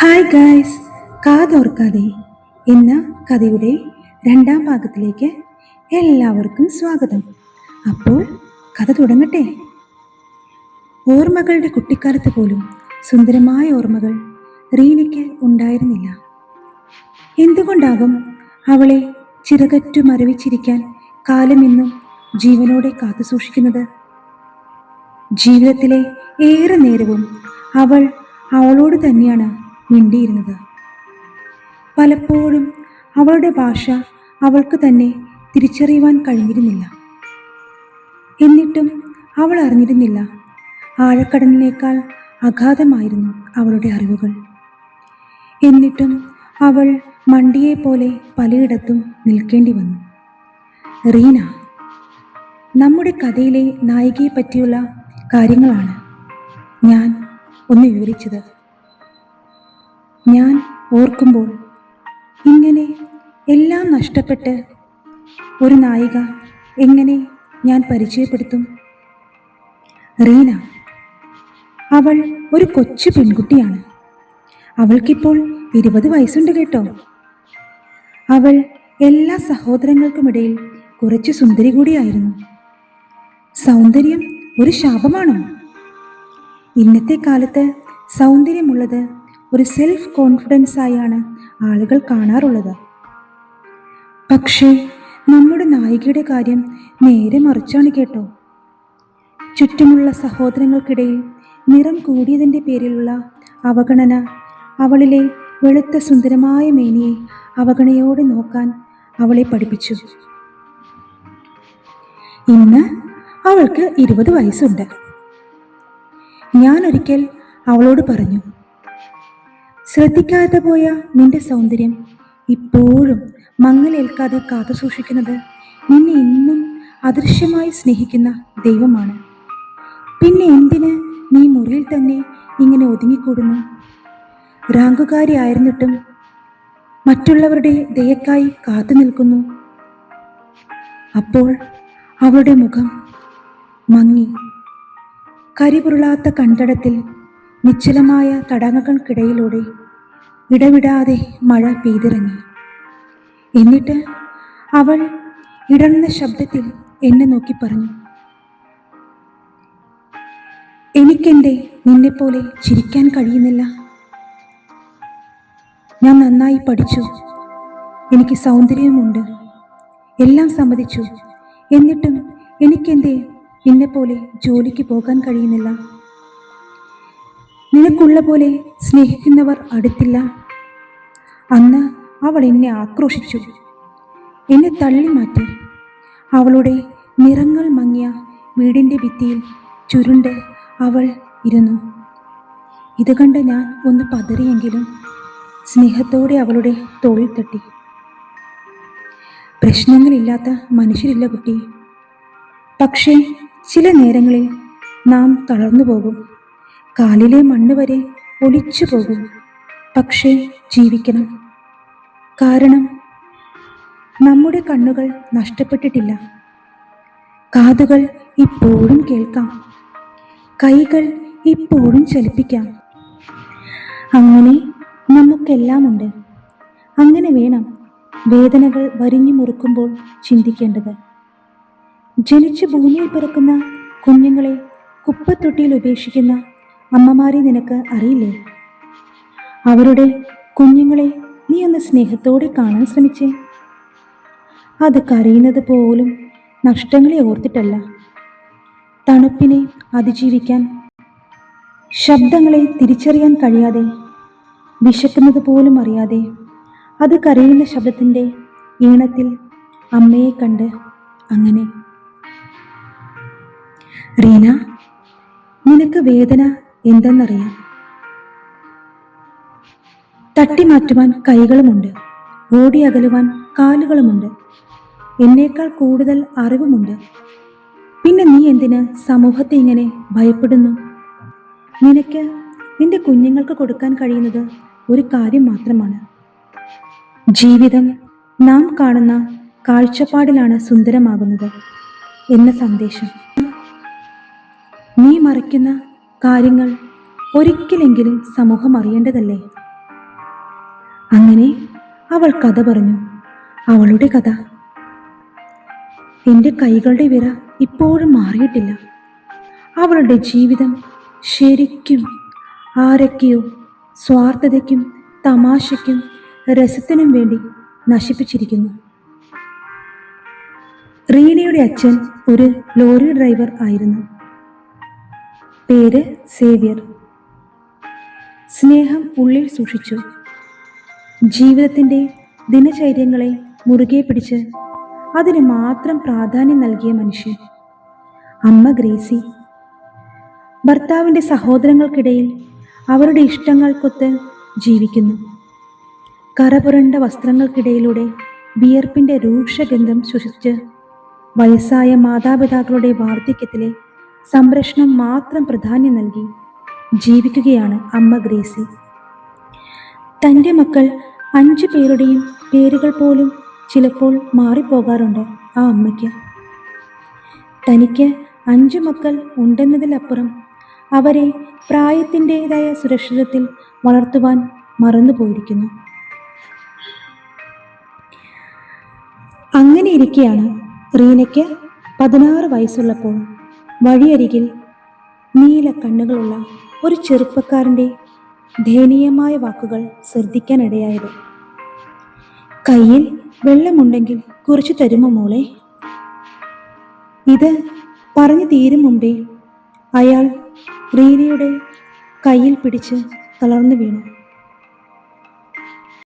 Hi guys, കാതോർക്കാതെ എന്ന കഥയുടെ രണ്ടാം ഭാഗത്തിലേക്ക് എല്ലാവർക്കും സ്വാഗതം. അപ്പോൾ കഥ തുടങ്ങട്ടെ. ഓർമ്മകളുടെ കുട്ടിക്കാലത്ത് പോലും സുന്ദരമായ ഓർമ്മകൾ റീനയ്ക്ക് ഉണ്ടായിരുന്നില്ല. എന്തുകൊണ്ടാകും അവളെ ചിറകറ്റു മരവിച്ചിരിക്കാൻ കാലമെന്നും ജീവനോടെ കാത്തു സൂക്ഷിക്കുന്നത്? ജീവിതത്തിലെ ഏറെ നേരവും അവൾ അവളോട് തന്നെയാണ് മിണ്ടിയിരുന്നത്. പലപ്പോഴും അവളുടെ ഭാഷ അവൾക്ക് തന്നെ തിരിച്ചറിയുവാൻ കഴിഞ്ഞിരുന്നില്ല. എന്നിട്ടും അവൾ അറിഞ്ഞിരുന്നില്ല, ആഴക്കടലിനേക്കാൾ അഗാധമായിരുന്നു അവളുടെ അറിവുകൾ. എന്നിട്ടും അവൾ മണ്ടിയെപ്പോലെ പലയിടത്തും നിൽക്കേണ്ടി വന്നു. റീന, നമ്മുടെ കഥയിലെ നായികയെ പറ്റിയുള്ള കാര്യങ്ങളാണ് ഞാൻ ഒന്ന് വിവരിച്ചത്. ഞാൻ ഓർക്കുമ്പോൾ ഇങ്ങനെ എല്ലാം നഷ്ടപ്പെട്ട് ഒരു നായിക എങ്ങനെ ഞാൻ പരിചയപ്പെടുത്തും? റീന, അവൾ ഒരു കൊച്ചു പെൺകുട്ടിയാണ്. അവൾക്കിപ്പോൾ 20 വയസ്സുണ്ട് കേട്ടോ. അവൾ എല്ലാ സഹോദരങ്ങൾക്കുമിടയിൽ കുറച്ച് സുന്ദരി കൂടിയായിരുന്നു. സൗന്ദര്യം ഒരു ശാപമാണോ? ഇന്നത്തെ കാലത്ത് സൗന്ദര്യമുള്ളത് ഒരു സെൽഫ് കോൺഫിഡൻസ് ആയാണ് ആളുകൾ കാണാറുള്ളത്. പക്ഷേ നമ്മുടെ നായികയുടെ കാര്യം നേരെ മറിച്ചാണ് കേട്ടോ. ചുറ്റുമുള്ള സഹോദരങ്ങൾക്കിടയിൽ നിറം കൂടിയതിൻ്റെ പേരിലുള്ള അവഗണന അവളിലെ വെളുത്ത സുന്ദരമായ മേനിയെ അവഗണയോടെ നോക്കാൻ അവളെ പഠിപ്പിച്ചു. ഇന്ന് അവൾക്ക് 20 വയസ്സുണ്ട്. ഞാനൊരിക്കൽ അവളോട് പറഞ്ഞു, ശ്രദ്ധിക്കാതെ പോയ നിന്റെ സൗന്ദര്യം ഇപ്പോഴും മങ്ങലേൽക്കാതെ കാത്തു സൂക്ഷിക്കുന്നത് നിന്നെ ഇന്നും അദൃശ്യമായി സ്നേഹിക്കുന്ന ദൈവമാണ്. പിന്നെ എന്തിന് നീ മുറിയിൽ തന്നെ ഇങ്ങനെ ഒതുങ്ങിക്കൂടുന്നു? റാങ്കുകാരിയായിരുന്നിട്ടും മറ്റുള്ളവരുടെ ദയക്കായി കാത്തു നിൽക്കുന്നു. അപ്പോൾ അവളുടെ മുഖം മങ്ങി. കരിപുരുളാത്ത കണ്ടടത്തിൽ നിശ്ചലമായ തടാകങ്ങൾക്കിടയിലൂടെ ഇടവിടാതെ മഴ പെയ്തിറങ്ങി. എന്നിട്ട് അവൾ ഇടർന്ന ശബ്ദത്തിൽ എന്നെ നോക്കി പറഞ്ഞു, എനിക്കെന്തേ നിന്നെപ്പോലെ ചിരിക്കാൻ കഴിയുന്നില്ല? ഞാൻ നന്നായി പഠിച്ചു, എനിക്ക് സൗന്ദര്യവുമുണ്ട്, എല്ലാം സമ്മതിച്ചു. എന്നിട്ടും എനിക്കെന്തേ നിന്നെപ്പോലെ ജോലിക്ക് പോകാൻ കഴിയുന്നില്ല? നിനക്കുള്ള പോലെ സ്നേഹിക്കുന്നവർ അടുത്തില്ല. അന്ന് അവൾ എന്നെ ആക്രോശിച്ചു, എന്നെ തള്ളി മാറ്റി. അവളുടെ നിറങ്ങൾ മങ്ങിയ വീടിൻ്റെ ഭിത്തിയിൽ ചുരുണ്ട് അവൾ ഇരുന്നു. ഇത് കണ്ട് ഞാൻ ഒന്ന് പതറിയെങ്കിലും സ്നേഹത്തോടെ അവളുടെ തോളിൽ തട്ടി. പ്രശ്നങ്ങളില്ലാത്ത മനുഷ്യരില്ല കുട്ടി. പക്ഷേ ചില നേരങ്ങളിൽ നാം തളർന്നു പോകും. കാലിലെ മണ്ണ് വരെ ഒലിച്ചു പോകും. പക്ഷേ ജീവിക്കണം. കാരണം നമ്മുടെ കണ്ണുകൾ നഷ്ടപ്പെട്ടിട്ടില്ല. കാതുകൾ ഇപ്പോഴും കേൾക്കാം. കൈകൾ ഇപ്പോഴും ചലിപ്പിക്കാം. അങ്ങനെ നമുക്കെല്ലാമുണ്ട്. അങ്ങനെ വേണം വേദനകൾ വരിഞ്ഞു മുറുക്കുമ്പോൾ ചിന്തിക്കേണ്ടത്. ജനിച്ച് ഭൂമിയിൽ പിറക്കുന്ന കുഞ്ഞുങ്ങളെ കുപ്പത്തൊട്ടിയിൽ ഉപേക്ഷിക്കുന്ന അമ്മമാരെ നിനക്ക് അറിയില്ലേ? അവരുടെ കുഞ്ഞുങ്ങളെ നീ ഒന്ന് സ്നേഹത്തോടെ കാണാൻ ശ്രമിച്ചേ. അത് കരയുന്നത് പോലും നഷ്ടങ്ങളെ ഓർത്തിട്ടല്ല, തണുപ്പിനെ അതിജീവിക്കാൻ, ശബ്ദങ്ങളെ തിരിച്ചറിയാൻ കഴിയാതെ, വിശക്കുന്നത് പോലും അറിയാതെ അത് കരയുന്ന ശബ്ദത്തിൻ്റെ ഈണത്തിൽ അമ്മയെ കണ്ട്. അങ്ങനെ റീന, നിനക്ക് വേദന എന്തെന്നറിയാം. തട്ടിമാറ്റുവാൻ കൈകളുമുണ്ട്, ഓടി അകലുവാൻ കാലുകളുമുണ്ട്, എന്നേക്കാൾ കൂടുതൽ അറിവുമുണ്ട്. പിന്നെ നീ എന്തിന് സമൂഹത്തെ ഇങ്ങനെ ഭയപ്പെടുന്നു? നിനക്ക് നിന്റെ കുഞ്ഞുങ്ങൾക്ക് കൊടുക്കാൻ കഴിയുന്നത് ഒരു കാര്യം മാത്രമാണ്. ജീവിതം നാം കാണുന്ന കാഴ്ചപ്പാടിലാണ് സുന്ദരമാകുന്നത് എന്ന സന്ദേശം. നീ മറയ്ക്കുന്ന കാര്യങ്ങൾ ഒരിക്കലെങ്കിലും സമൂഹം അറിയേണ്ടതല്ലേ? അങ്ങനെ അവൾ കഥ പറഞ്ഞു. അവളുടെ കഥ. എൻ്റെ കൈകളുടെ വിറ ഇപ്പോഴും മാറിയിട്ടില്ല. അവളുടെ ജീവിതം ശരിക്കും ആരൊക്കെയോ സ്വാർത്ഥതയ്ക്കും തമാശയ്ക്കും രസത്തിനും വേണ്ടി നശിപ്പിച്ചിരിക്കുന്നു. റീനയുടെ അച്ഛൻ ഒരു ലോറി ഡ്രൈവർ ആയിരുന്നു. പേര് സേവ്യർ. സ്നേഹം ഉള്ളിൽ സൂക്ഷിച്ചു. ജീവിതത്തിൻ്റെ ദിനചര്യങ്ങളെ മുറുകെ പിടിച്ച് അതിന് മാത്രം പ്രാധാന്യം നൽകിയ മനുഷ്യൻ. അമ്മ ഗ്രേസി. ഭർത്താവിൻ്റെ സഹോദരങ്ങൾക്കിടയിൽ അവരുടെ ഇഷ്ടങ്ങൾക്കൊത്ത് ജീവിക്കുന്നു. കറപുരണ്ട വസ്ത്രങ്ങൾക്കിടയിലൂടെ വിയർപ്പിൻ്റെ രൂക്ഷഗന്ധം ശ്വസിച്ച് വയസ്സായ മാതാപിതാക്കളുടെ വാർദ്ധക്യത്തിലെ സംരക്ഷണം മാത്രം പ്രാധാന്യം നൽകി ജീവിക്കുകയാണ് അമ്മ ഗ്രേസി. തൻ്റെ മക്കൾ 5 പേരുടെയും പേരുകൾ പോലും ചിലപ്പോൾ മാറിപ്പോകാറുണ്ട് ആ അമ്മയ്ക്ക്. തനിക്ക് 5 മക്കൾ ഉണ്ടെന്നതിലപ്പുറം അവരെ പ്രായത്തിൻ്റെതായ സുരക്ഷിതത്വത്തിൽ വളർത്തുവാൻ മറന്നുപോയിരിക്കുന്നു. അങ്ങനെയിരിക്കെയാണ് റീനയ്ക്ക് 16 വയസ്സുള്ളപ്പോൾ വഴിയരികിൽ നീല കണ്ണുകളുള്ള ഒരു ചെറുപ്പക്കാരൻ്റെ ദയനീയമായ വാക്കുകൾ ശ്രദ്ധിക്കാനിടയായത്. കയ്യിൽ വെള്ളമുണ്ടെങ്കിൽ കുറച്ച് തരുമോ മോളെ? ഇത് പറഞ്ഞു തീരും മുമ്പേ അയാൾ റീനയുടെ കയ്യിൽ പിടിച്ച് തളർന്നു വീണു.